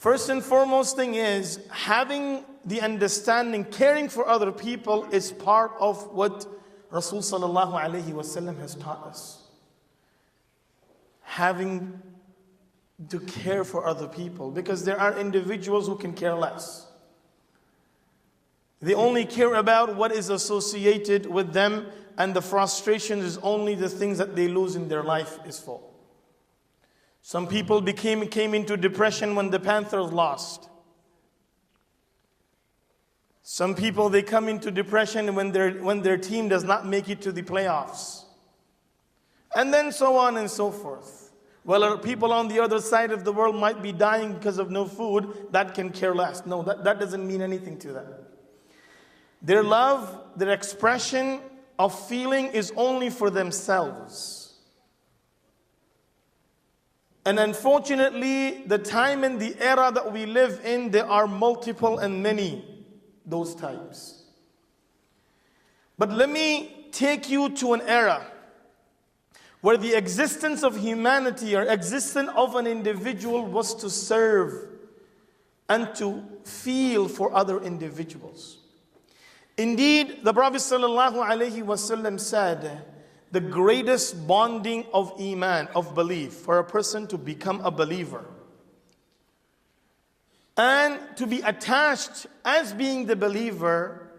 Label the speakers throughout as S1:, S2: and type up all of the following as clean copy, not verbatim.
S1: First and foremost thing is having the understanding, caring for other people is part of what Rasul sallallahu alayhi wasallam has taught us. Having to care for other people, because there are individuals who can care less. They only care about what is associated with them, and the frustration is only the things that they lose in their life is for. Some people came into depression when the Panthers lost. Some people, they come into depression when their team does not make it to the playoffs. And then so on and so forth. Well, people on the other side of the world might be dying because of no food. That can care less. No, that doesn't mean anything to them. Their love, their expression of feeling is only for themselves. And unfortunately, the time and the era that we live in, there are multiple and many those types. But let me take you to an era where the existence of humanity or existence of an individual was to serve and to feel for other individuals. Indeed, the Prophet ﷺ said, the greatest bonding of iman, of belief, for a person to become a believer and to be attached as being the believer,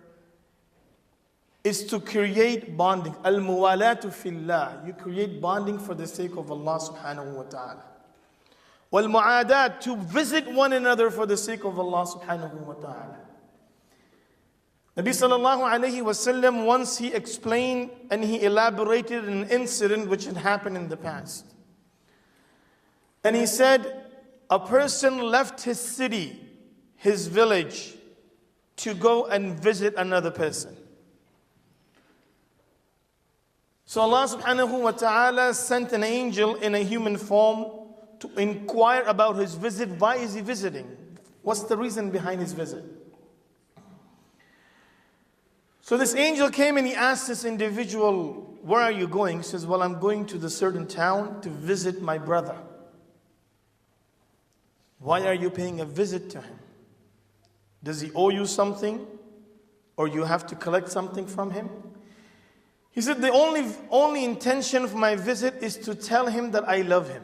S1: is to create bonding. Al-muwalatu fillah. You create bonding for the sake of Allah subhanahu wa ta'ala. Wal-mu'adat, to visit one another for the sake of Allah subhanahu wa ta'ala. Nabi sallallahu alayhi wa sallam, once he explained and he elaborated an incident which had happened in the past. And he said, a person left his city, his village, to go and visit another person. So Allah subhanahu wa ta'ala sent an angel in a human form to inquire about his visit. Why is he visiting? What's the reason behind his visit? So this angel came and he asked this individual, where are you going? He says, well, I'm going to the certain town to visit my brother. Why are you paying a visit to him? Does he owe you something? Or you have to collect something from him? He said, the only intention of my visit is to tell him that I love him.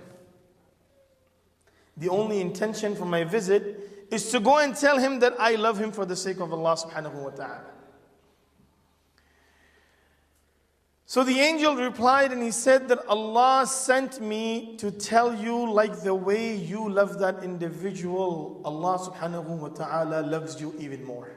S1: The only intention for my visit is to go and tell him that I love him for the sake of Allah subhanahu wa ta'ala. So the angel replied and he said that Allah sent me to tell you, like the way you love that individual, Allah subhanahu wa ta'ala loves you even more.